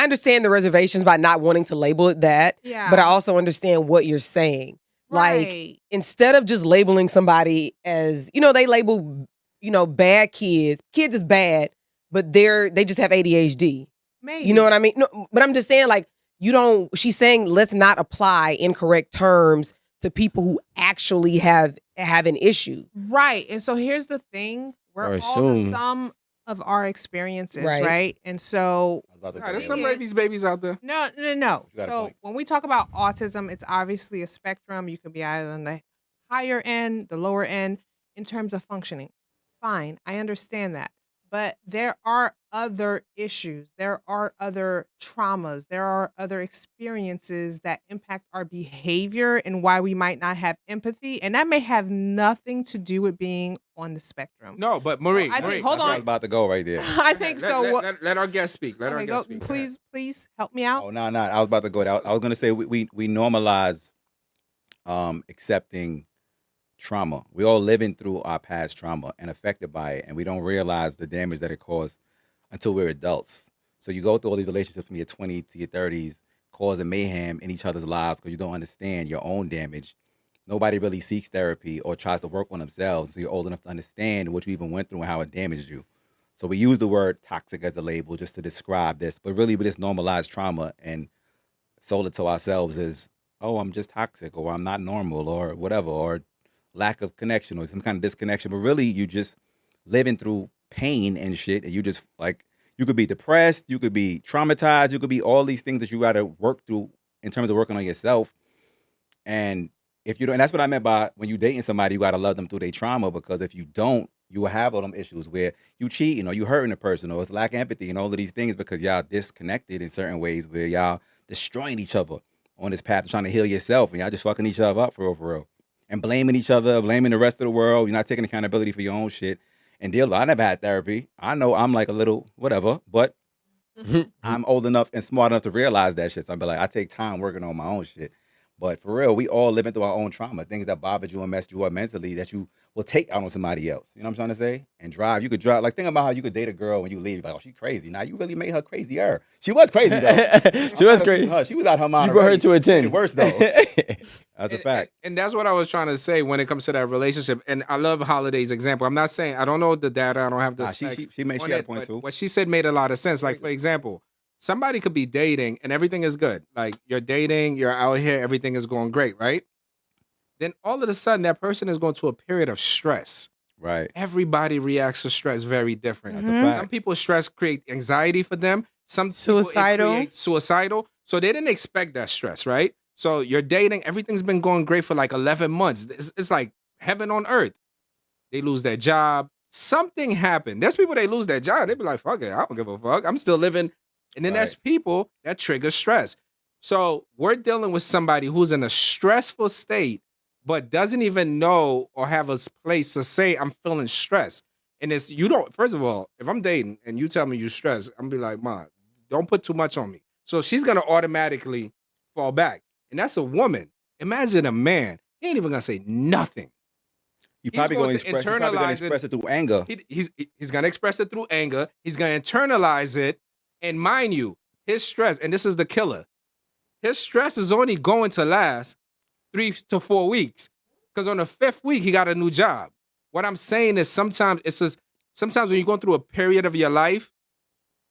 understand the reservations by not wanting to label it that. Yeah. But I also understand what you're saying. Right. Like, instead of just labeling somebody as, they label, bad kids. Kids is bad, but they just have ADHD. Maybe. You know what I mean? No, but I'm just saying, like, she's saying let's not apply incorrect terms to people who actually have an issue. Right. And so here's the thing. Or We're all the assume. sum of our experiences, Right. right? And so There's some babies out there. No. You got a So point. when we talk about autism, it's obviously a spectrum. You can be either on the higher end, the lower end in terms of functioning. Fine, I understand that. But there are other issues. There are other traumas. There are other experiences that impact our behavior and why we might not have empathy. And that may have nothing to do with being on the spectrum. No, but Marie, I think- Marie, hold That's where I on. was about to go right there. I think so. Let our guest speak. Let our Okay, guest go, speak. please help me out. Oh, no. I was about to go there. I was going to say we normalize accepting trauma. We all living through our past trauma and affected by it, and we don't realize the damage that it caused until we're adults. So you go through all these relationships from your 20s to your 30s, causing mayhem in each other's lives because you don't understand your own damage. Nobody really seeks therapy or tries to work on themselves. So you're old enough to understand what you even went through and how it damaged you. So we use the word toxic as a label just to describe this, but really we just normalize trauma and sold it to ourselves as, oh, I'm just toxic, or I'm not normal, or whatever, or lack of connection or some kind of disconnection. But really you just living through pain and shit, and you just like, you could be depressed, you could be traumatized, you could be all these things that you got to work through in terms of working on yourself. And if you don't, and that's what I meant by when you dating somebody, you got to love them through their trauma, because if you don't, you will have all them issues where you cheating or you hurting a person or it's lack of empathy and all of these things because y'all disconnected in certain ways where y'all destroying each other on this path of trying to heal yourself, and y'all just fucking each other up for real. And blaming each other, blaming the rest of the world. You're not taking accountability for your own shit. And deal. I never had therapy. I know I'm like a little whatever, but I'm old enough and smart enough to realize that shit. So I'm like, I take time working on my own shit. But for real, we all living through our own trauma, things that bothered you and messed you up mentally that you will take out on somebody else. You know what I'm trying to say? And drive. You could drive. Like, think about how you could date a girl when you leave. Like, oh, she's crazy. Now, you really made her crazier. She was crazy, though. She was crazy. Uh-huh. She was out her mind. You brought her already. to a 10. Worse, though. That's a fact. And that's what I was trying to say when it comes to that relationship. And I love Holiday's example. I'm not saying, I don't know the data. I don't have the Nah, specs. she had on a it, point, but too. what she said made a lot of sense. Like, for example, somebody could be dating and everything is good. Like, you're dating, you're out here, everything is going great, right? Then all of a sudden, that person is going to a period of stress. Right. Everybody reacts to stress very different. That's a fact. Some people stress create anxiety for them. Some Suicidal. people it creates suicidal. So they didn't expect that stress, right? So you're dating, everything's been going great for like 11 months. It's like heaven on earth. They lose their job. Something happened. There's people, they lose their job. They be like, fuck it, I don't give a fuck. I'm still living. And then Right. there's people that trigger stress. So we're dealing with somebody who's in a stressful state, but doesn't even know or have a place to say, I'm feeling stressed. And it's, you don't, first of all, if I'm dating and you tell me you're stressed, I'm be like, Ma, don't put too much on me. So she's going to automatically fall back. And that's a woman. Imagine a man. He ain't even going to say nothing. You probably going to internalize express it through anger. He's going to express it through anger. He's going to internalize it. And mind you, his stress, and this is the killer, his stress is only going to last 3 to 4 weeks. Because on the 5th week, he got a new job. What I'm saying is sometimes when you're going through a period of your life,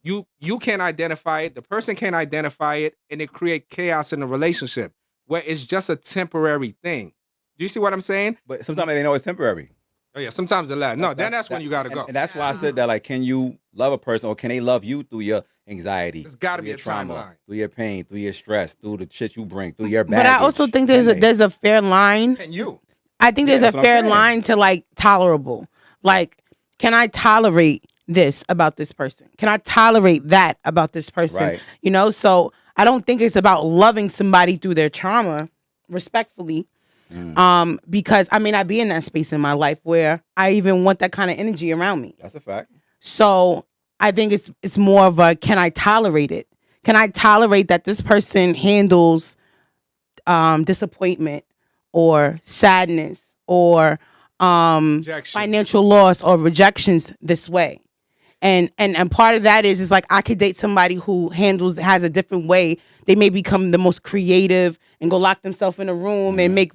you can't identify it, the person can't identify it, and it creates chaos in the relationship where it's just a temporary thing. Do you see what I'm saying? But sometimes they know it's temporary. Oh yeah, sometimes it lasts. No, then that's when you gotta go. And that's why I said that, like, can you love a person or can they love you through your anxiety? There's gotta through be your a trauma, timeline. through your pain, through your stress, through the shit you bring, through your baggage. But I also think there's a fair line. And you. I think Yeah, there's a that's what I'm fair saying. line to like tolerable. Like, can I tolerate this about this person? Can I tolerate that about this person? Right. You know, so I don't think it's about loving somebody through their trauma, respectfully. Because I may not be in that space in my life where I even want that kind of energy around me. That's a fact. So I think it's more of a, can I tolerate it? Can I tolerate that this person handles disappointment or sadness or Rejection. financial loss or rejections this way? And part of that is like I could date somebody who has a different way. They may become the most creative and go lock themselves in a room and make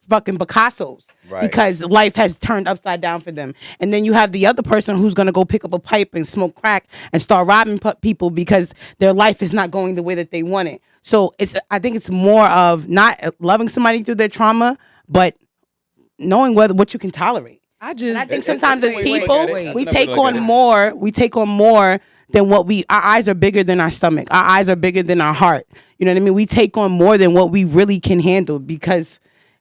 fucking Picassos because life has turned upside down for them. And then you have the other person who's gonna go pick up a pipe and smoke crack and start robbing people because their life is not going the way that they want it. So I think it's more of not loving somebody through their trauma, but knowing what you can tolerate. I think sometimes as people, we take on more than what our eyes are bigger than our stomach. Our eyes are bigger than our heart. You know what I mean? We take on more than what we really can handle because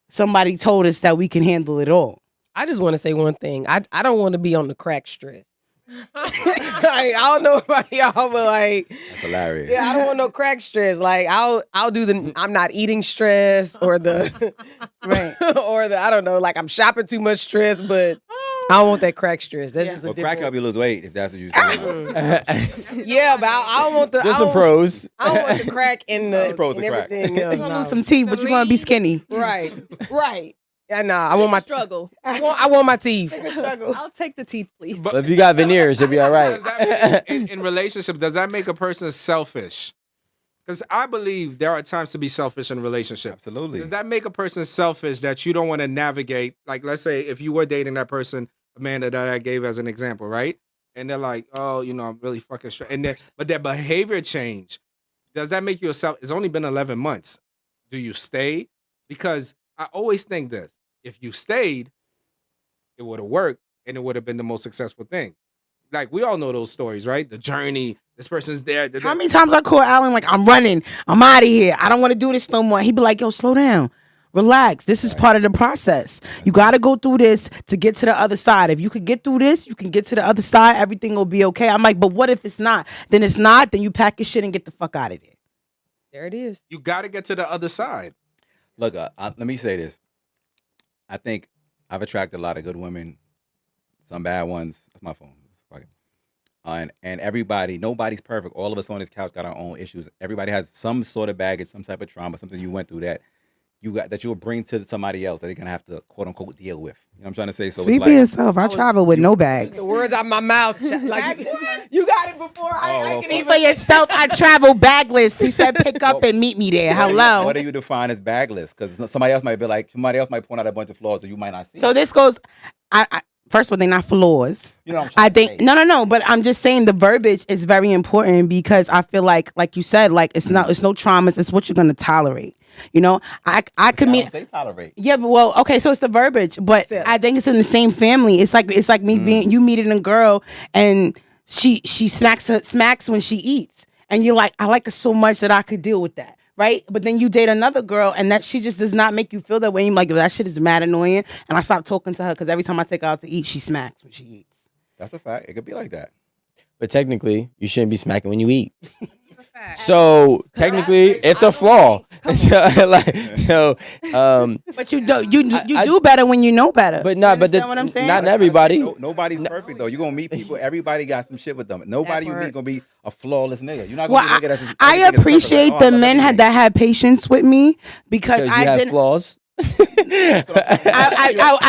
somebody told us that we can handle it all. I just want to say one thing. I don't want to be on the crack stress. I don't know about y'all, but like, that's hilarious. Yeah, I don't want no crack stress. Like, I'll do the I'm not eating stress or the or the I don't know. Like, I'm shopping too much stress, but I don't want that crack stress. That's just a different. Crack help you lose weight if that's what you're saying. Yeah, but I don't want the. Just some pros. I don't want the crack in the pros and to crack. everything else. You want to lose some teeth, but you want to be skinny. Right. Yeah, nah. I want my struggle. I want my teeth. I'll take the teeth, please. But if you got veneers, it'll be all right. Does that in relationship, does that make a person selfish? Because I believe there are times to be selfish in a relationship. Absolutely. Does that make a person selfish that you don't want to navigate? Like, let's say if you were dating that person, Amanda, that I gave as an example, right? And they're like, oh, I'm really fucking stressed. But their behavior change. Does that make you a self? It's only been 11 months. Do you stay? Because I always think this. If you stayed, it would have worked and it would have been the most successful thing. Like, we all know those stories, right? The journey, this person's there. How many times I call Alan like, I'm running, I'm out of here, I don't want to do this no more. He'd be like, yo, slow down, relax. This is part of the process. You got to go through this to get to the other side. If you could get through this, you can get to the other side. Everything will be okay. I'm like, but what if it's not? Then it's not. Then you pack your shit and get the fuck out of there. There it is. You got to get to the other side. Look, let me say this. I think I've attracted a lot of good women, some bad ones. That's my phone. And everybody, nobody's perfect. All of us on this couch got our own issues. Everybody has some sort of baggage, some type of trauma, something you went through that you'll bring to somebody else that they're gonna have to quote unquote deal with. You know what I'm trying to say? So speak for yourself. I travel with no bags. The words out my mouth, like you got it before. I can Speak for yourself. I travel bagless. He said, pick up and meet me there. Hello. What do you define as bagless? Because somebody else might point out a bunch of flaws that you might not see. So this goes. First of all, they're not flaws. You know what I'm trying to say. No. But I'm just saying the verbiage is very important because I feel like you said, like it's no traumas. It's what you're gonna tolerate. I could mean. Say tolerate. Yeah, but okay. So it's the verbiage, but I think it's in the same family. It's like me being you meeting a girl and she smacks when she eats, and you're like, I like her so much that I could deal with that. Right, but then you date another girl, and that she just does not make you feel that way. You're like, that shit is mad annoying, and I stop talking to her because every time I take her out to eat, she smacks when she eats. That's a fact. It could be like that. But technically, you shouldn't be smacking when you eat. So technically, it's a flaw. But you do better when you know better. But not. But what I'm saying? Not everybody. Nobody's perfect though. You're gonna meet people. Everybody got some shit with them. Nobody you meet gonna be a flawless nigga. You're not gonna be a nigga that's. I appreciate the men that had patience with me because I have didn't. Flaws. I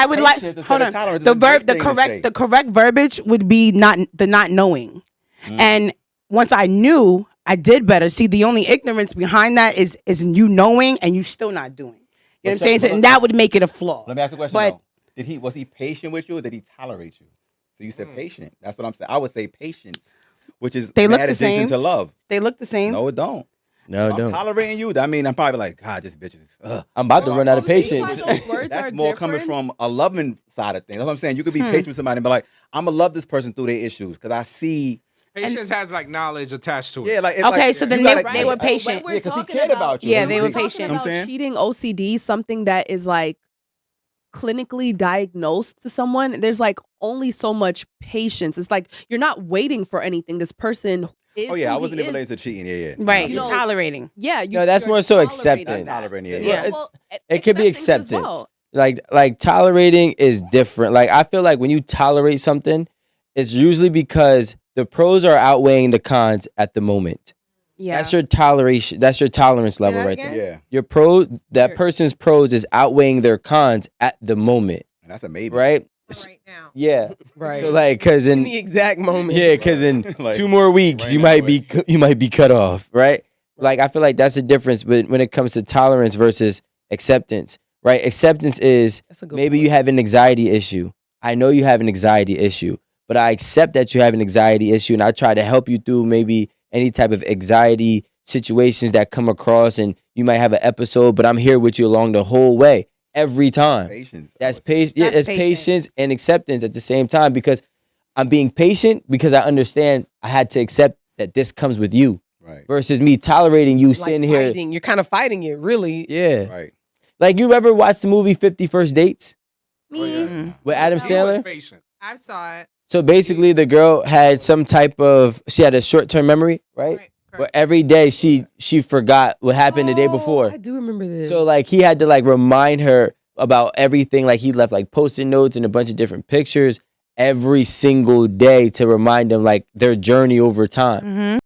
would like. Hold on. The correct verbiage would be not knowing, and once I knew, I did better. See, the only ignorance behind that is you knowing and you still not doing. You know what I'm saying? And that would make it a flaw. Let me ask you a question. Though. Was he patient with you or did he tolerate you? So you said patient. That's what I'm saying. I would say patience, which is they look mad the same to love. They look the same. No, it don't. No, I'm tolerating you. I mean, I'm probably like, God, this bitch is. I'm about to run out of patience. That's more coming from a loving side of things. That's what I'm saying. You could be patient with somebody and be like, I'm gonna love this person through their issues because I see. Patience has like knowledge attached to it. Yeah, like okay, like, so then they were patient. Yeah, because he cared about you. Yeah, they were patient. About cheating, OCD, something that is like clinically diagnosed to someone. There's like only so much patience. It's like you're not waiting for anything. This person is. Oh yeah, I wasn't even related to cheating. Yeah. Right, you're tolerating. Yeah, no, that's more so acceptance. That's tolerating. Yeah. Well, it could be acceptance. Well. Like tolerating is different. Like I feel like when you tolerate something, it's usually because the pros are outweighing the cons at the moment. Yeah. That's your toleration. That's your tolerance level right there. Yeah. Your person's pros is outweighing their cons at the moment. And that's a maybe. Right? right now. Yeah. Right. So like, cause in in the exact moment. yeah, cause in Like, 2 more weeks right you now, might be cut off, right? Like I feel like that's the difference when it comes to tolerance versus acceptance, right? Acceptance is That's a good maybe point. you have an anxiety issue. I know you have an anxiety issue, but I accept that you have an anxiety issue, and I try to help you through maybe any type of anxiety situations that come across, and you might have an episode, but I'm here with you along the whole way every time. Patience. That's patience. Yeah, That's it's patience and acceptance at the same time, because I'm being patient because I understand I had to accept that this comes with you Right. versus me tolerating you Like sitting here. fighting. You're kind of fighting it, really. Yeah. Right. Like you ever watched the movie 50 First Dates Oh, yeah. Mm. with Adam He was Sandler? patient. I saw it. So basically the girl had some type of, she had a short-term memory, right? Right. Where correct. every day she forgot what happened the day before. I do remember this. So like he had to like remind her about everything. Like he left like post-it notes and a bunch of different pictures every single day to remind them like their journey over time. Mhm.